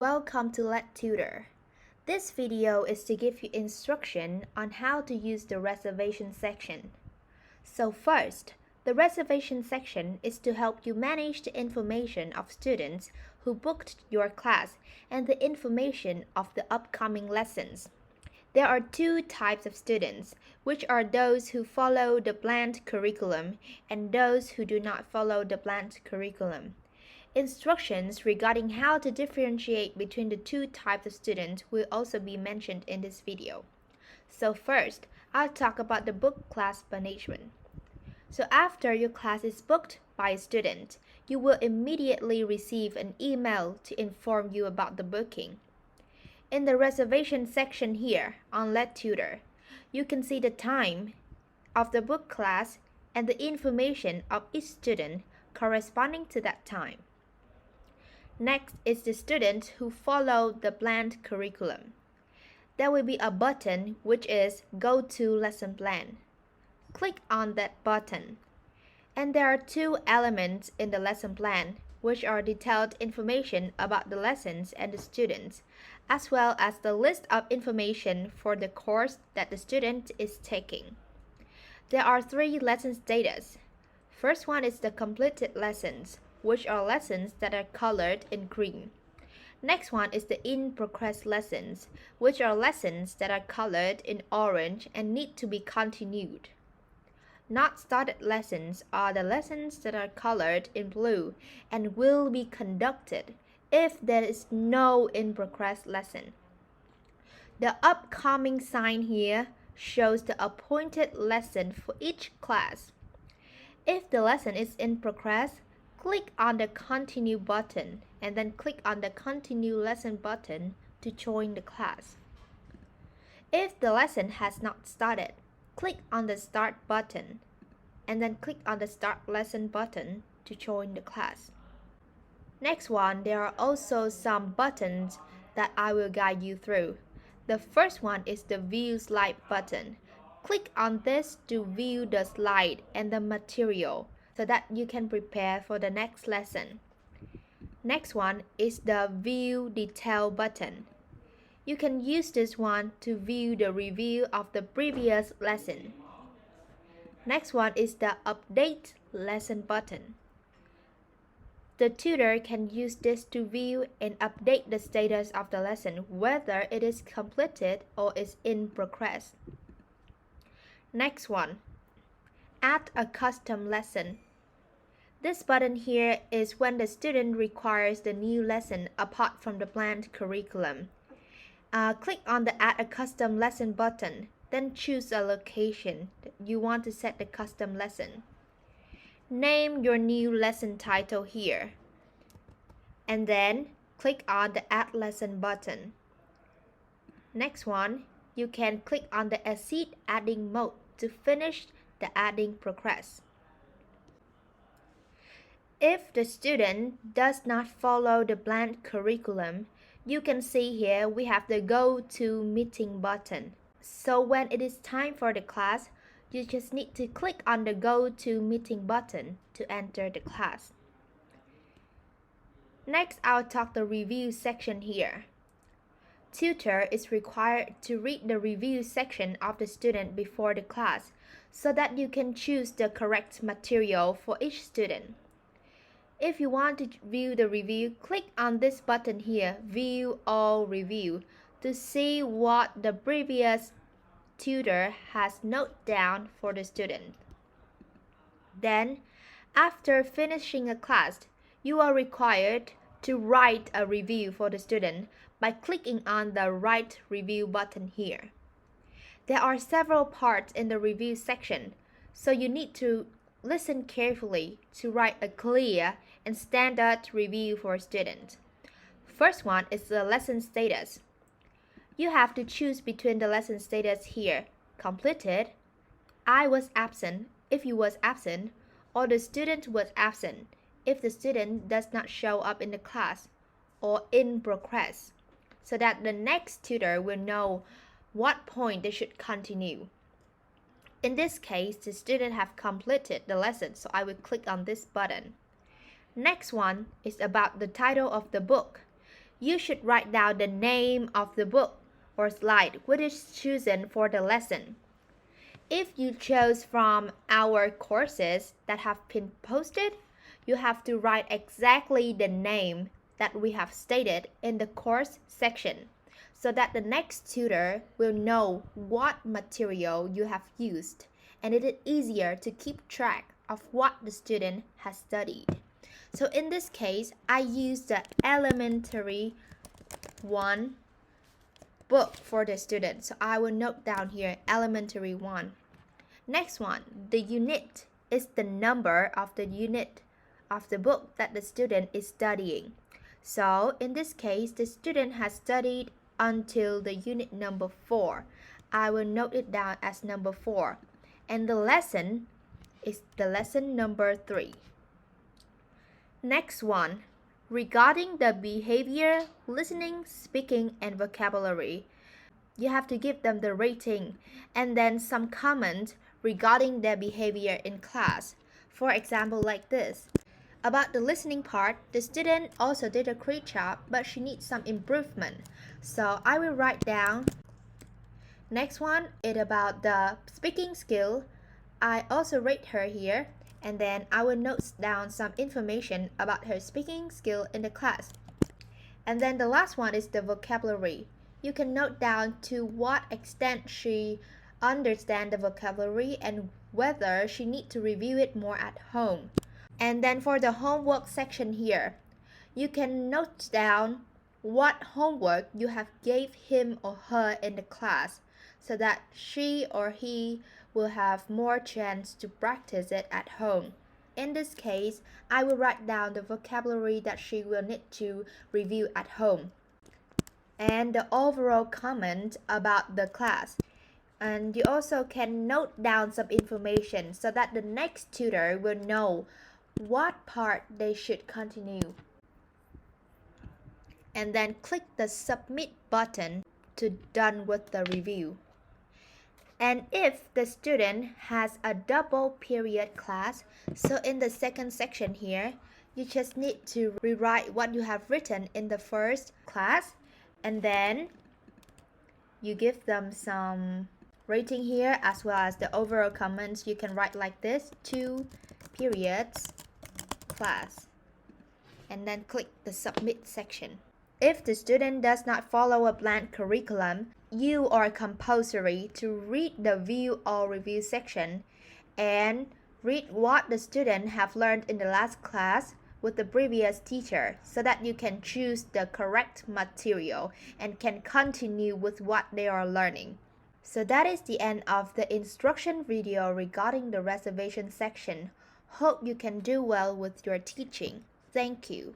Welcome to Let Tutor. This video is to give you instruction on how to use the reservation section. So first, the reservation section is to help you manage the information of students who booked your class and the information of the upcoming lessons. There are two types of students, which are those who follow the planned curriculum and those who do not follow the planned curriculum. Instructions regarding how to differentiate between the two types of students will also be mentioned in this video. So first, I'll talk about the book class management. So after your class is booked by a student, you will immediately receive an email to inform you about the booking. In the reservation section here on Let Tutor, you can see the time of the book class and the information of each student corresponding to that time. Next is the students who follow the planned curriculum. There will be a button which is Go to Lesson Plan. Click on that button. And there are two elements in the lesson plan, which are detailed information about the lessons and the students, as well as the list of information for the course that the student is taking. There are three lesson status. First one is the completed lessons, which are lessons that are colored in green. Next one is the in progress lessons, which are lessons that are colored in orange and need to be continued. Not started lessons are the lessons that are colored in blue and will be conducted if there is no in progress lesson. The upcoming sign here shows the appointed lesson for each class. If the lesson is in progress, click on the Continue button and then click on the Continue Lesson button to join the class. If the lesson has not started, click on the Start button and then click on the Start Lesson button to join the class. Next one, there are also some buttons that I will guide you through. The first one is the View Slide button. Click on this to view the slide and the material so that you can prepare for the next lesson. Next one is the View Detail button. You can use this one to view the review of the previous lesson. Next one is the Update Lesson button. The tutor can use this to view and update the status of the lesson, whether it is completed or is in progress. Next one, Add a custom lesson. This button here is when the student requires the new lesson apart from the planned curriculum. Click on the Add a custom lesson button, then choose a location that you want to set the custom lesson. Name your new lesson title here, and then click on the Add Lesson button. Next one, you can click on the Exit Adding mode to finish the adding progress. If the student does not follow the planned curriculum, you can see here we have the Go to Meeting button. So when it is time for the class, you just need to click on the Go to Meeting button to enter the class. Next, I'll talk the review section here. Tutor is required to read the review section of the student before the class so that you can choose the correct material for each student. If you want to view the review, click on this button here, View All Review, to see what the previous tutor has noted down for the student. Then, after finishing a class, you are required to write a review for the student by clicking on the Write Review button here. There are several parts in the review section, so you need to listen carefully to write a clear and standard review for a student. First one is the lesson status. You have to choose between the lesson status here, completed, I was absent if you was absent, or the student was absent if the student does not show up in the class, or in progress, so that the next tutor will know what point they should continue. In this case, the student have completed the lesson, so I will click on this button. Next one is about the title of the book. you should write down the name of the book or slide which is chosen for the lesson. If you chose from our courses that have been posted, you have to write exactly the name that we have stated in the course section so that the next tutor will know what material you have used, and it is easier to keep track of what the student has studied. So in this case, I used the elementary 1 book for the student. So I will note down here elementary 1. Next one, the unit is the number of the unit of the book that the student is studying. So in this case, the student has studied until the unit number 4. I will note it down as number 4. And the lesson is the lesson number 3. Next one, regarding the behavior, listening, speaking, and vocabulary, you have to give them the rating and then some comment regarding their behavior in class. For example, like this. About the listening part, the student also did a great job, but she needs some improvement. So I will write down. Next one is about the speaking skill. I also rate her here, and then I will note down some information about her speaking skill in the class. And then the last one is the vocabulary. You can note down to what extent she understands the vocabulary and whether she needs to review it more at home. And then for the homework section here, you can note down what homework you have gave him or her in the class so that she or he will have more chance to practice it at home. In this case, I will write down the vocabulary that she will need to review at home and the overall comment about the class. And you also can note down some information so that the next tutor will know what part they should continue. And then click the submit button to done with the review. And if the student has a double period class, so in the second section here, you just need to rewrite what you have written in the first class, and then you give them some rating here as well as the overall comments. You can write like this: 2 periods class, and then click the submit section. If the student does not follow a planned curriculum, you are compulsory to read the view or review section and read what the student have learned in the last class with the previous teacher so that you can choose the correct material and can continue with what they are learning. So that is the end of the instruction video regarding the reservation section. Hope you can do well with your teaching. Thank you.